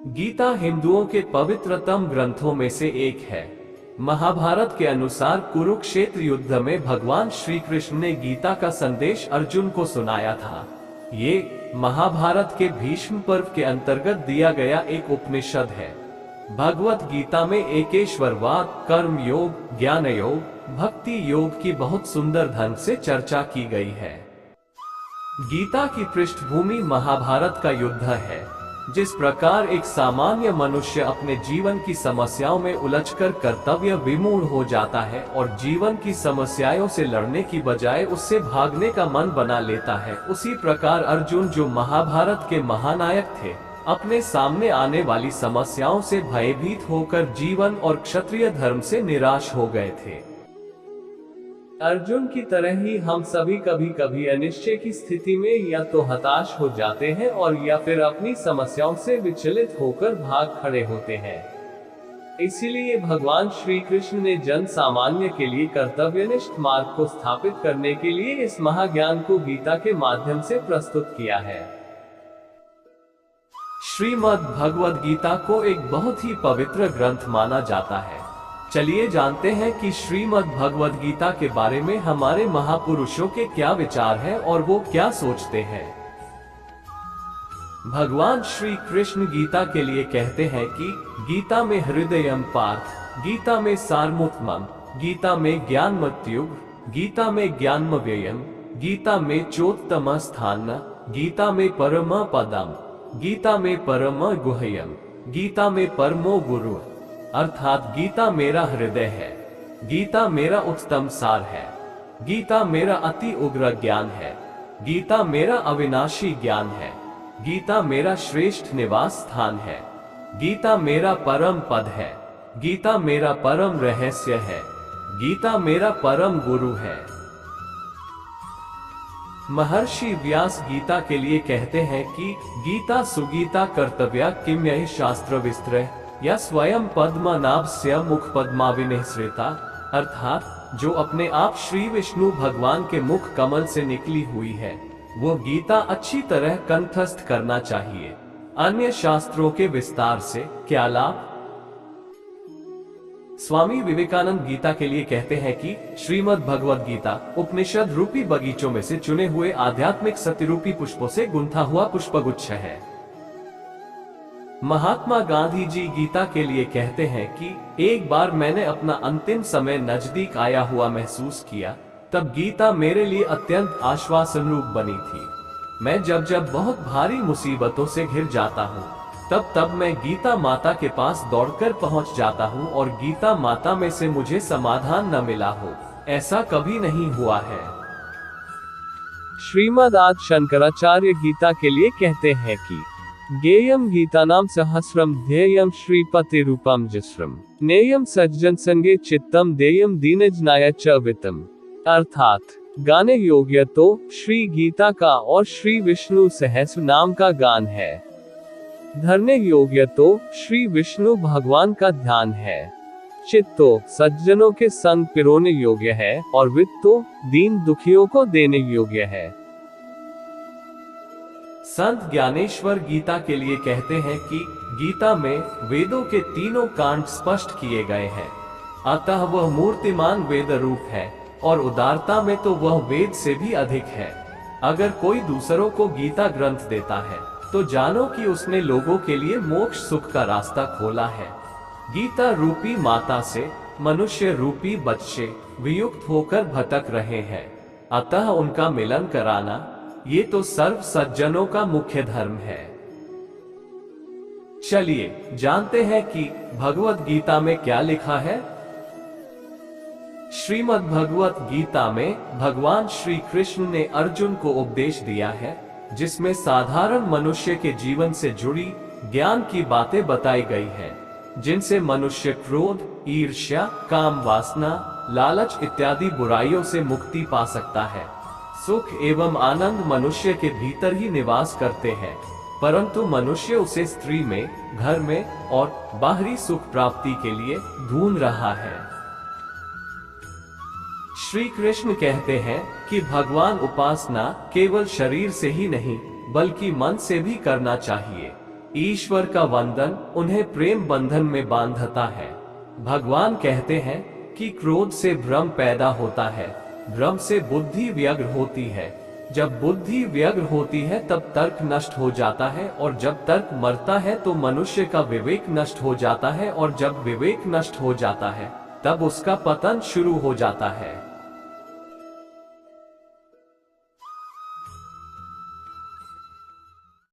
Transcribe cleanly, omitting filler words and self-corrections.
गीता हिंदुओं के पवित्रतम ग्रंथों में से एक है। महाभारत के अनुसार कुरुक्षेत्र युद्ध में भगवान श्री कृष्ण ने गीता का संदेश अर्जुन को सुनाया था। ये महाभारत के भीष्म पर्व के अंतर्गत दिया गया एक उपनिषद है। भगवत गीता में एकेश्वरवाद, कर्म योग, ज्ञान योग, भक्ति योग की बहुत सुंदर ढंग से चर्चा की गई है। गीता की पृष्ठभूमि महाभारत का युद्ध है। जिस प्रकार एक सामान्य मनुष्य अपने जीवन की समस्याओं में उलझकर कर्तव्य विमूढ़ हो जाता है और जीवन की समस्याओं से लड़ने की बजाय उससे भागने का मन बना लेता है, उसी प्रकार अर्जुन, जो महाभारत के महानायक थे, अपने सामने आने वाली समस्याओं से भयभीत होकर जीवन और क्षत्रिय धर्म से निराश हो गए थे। अर्जुन की तरह ही हम सभी कभी कभी अनिश्चय की स्थिति में या तो हताश हो जाते हैं और या फिर अपनी समस्याओं से विचलित होकर भाग खड़े होते हैं। इसीलिए भगवान श्री कृष्ण ने जन सामान्य के लिए कर्तव्यनिष्ठ मार्ग को स्थापित करने के लिए इस महाज्ञान को गीता के माध्यम से प्रस्तुत किया है। श्रीमद् भगवद गीता को एक बहुत ही पवित्र ग्रंथ माना जाता है। चलिए जानते हैं कि श्रीमद् भगवद गीता के बारे में हमारे महापुरुषों के क्या विचार हैं और वो क्या सोचते हैं। भगवान श्री कृष्ण गीता के लिए कहते हैं कि गीता में हृदयम पार्थ, गीता में सारमुत्तमम, गीता में ज्ञानमत्युग, गीता में ज्ञानमव्ययम, गीता में चोत्तम स्थान, गीता में परम पदम, गीता में परम गुह्यम, गीता में परमो गुरु। अर्थात गीता मेरा हृदय है, गीता मेरा उत्तम सार है, गीता मेरा अति उग्र ज्ञान है, गीता मेरा अविनाशी ज्ञान है, गीता मेरा श्रेष्ठ निवास स्थान है, गीता मेरा परम पद है, गीता मेरा परम रहस्य है, गीता मेरा परम गुरु है। महर्षि व्यास गीता के लिए कहते हैं कि गीता सुगीता कर्तव्या किम यह शास्त्र विस्तृत या स्वयं पद्मनाभस्य मुख पद्माविनिसृता। अर्थात जो अपने आप श्री विष्णु भगवान के मुख कमल से निकली हुई है, वो गीता अच्छी तरह कंठस्थ करना चाहिए। अन्य शास्त्रों के विस्तार से क्या लाभ। स्वामी विवेकानंद गीता के लिए कहते हैं कि श्रीमद् भगवद गीता उपनिषद रूपी बगीचों में से चुने हुए आध्यात्मिक सत्य रूपी पुष्पों से गुंथा हुआ पुष्पगुच्छ है। महात्मा गांधी जी गीता के लिए कहते हैं कि एक बार मैंने अपना अंतिम समय नजदीक आया हुआ महसूस किया, तब गीता मेरे लिए अत्यंत आश्वासन रूप बनी थी। मैं जब बहुत भारी मुसीबतों से घिर जाता हूँ, तब मैं गीता माता के पास दौड़कर पहुँच जाता हूँ और गीता माता में से मुझे समाधान न मिला हो, ऐसा कभी नहीं हुआ है। श्रीमद् आदि शंकराचार्य गीता के लिए कहते हैं कि गेयम गीतानाम सहस्रम ध्येयम श्रीपति रूपम जिस्रम नेयम सज्जन संगे चित्तम देयम दीनजनाय च वित्तम। अर्थात गाने योग्य तो श्री गीता का और श्री विष्णु सहस्र नाम का गान है, धरने योग्य तो श्री विष्णु भगवान का ध्यान है, चित्तो सज्जनों के संग पिरोने योग्य है और वित्तो दीन दुखियों को देने योग्य है। संत ज्ञानेश्वर गीता के लिए कहते हैं कि गीता में वेदों के तीनों कांड स्पष्ट किए गए हैं, अतः वह मूर्तिमान वेद रूप है और उदारता में तो वह वेद से भी अधिक है। अगर कोई दूसरों को गीता ग्रंथ देता है तो जानो कि उसने लोगों के लिए मोक्ष सुख का रास्ता खोला है। गीता रूपी माता से मनुष्य रूपी बच्चे वियुक्त होकर भटक रहे हैं, अतः उनका मिलन कराना ये तो सर्व सज्जनों का मुख्य धर्म है। चलिए जानते हैं कि भगवत गीता में क्या लिखा है। श्रीमद् भगवत गीता में भगवान श्री कृष्ण ने अर्जुन को उपदेश दिया है, जिसमें साधारण मनुष्य के जीवन से जुड़ी ज्ञान की बातें बताई गई हैं, जिनसे मनुष्य क्रोध, ईर्ष्या, काम वासना, लालच इत्यादि बुराइयों से मुक्ति पा सकता है। सुख एवं आनंद मनुष्य के भीतर ही निवास करते हैं, परंतु मनुष्य उसे स्त्री में, घर में और बाहरी सुख प्राप्ति के लिए ढूंढ रहा है। श्री कृष्ण कहते हैं कि भगवान उपासना केवल शरीर से ही नहीं बल्कि मन से भी करना चाहिए। ईश्वर का वंदन उन्हें प्रेम बंधन में बांधता है। भगवान कहते हैं कि क्रोध से भ्रम पैदा होता है, भ्रम से बुद्धि व्यग्र होती है, जब बुद्धि व्यग्र होती है तब तर्क नष्ट हो जाता है, और जब तर्क मरता है तो मनुष्य का विवेक नष्ट हो जाता है, और जब विवेक नष्ट हो जाता है तब उसका पतन शुरू हो जाता है।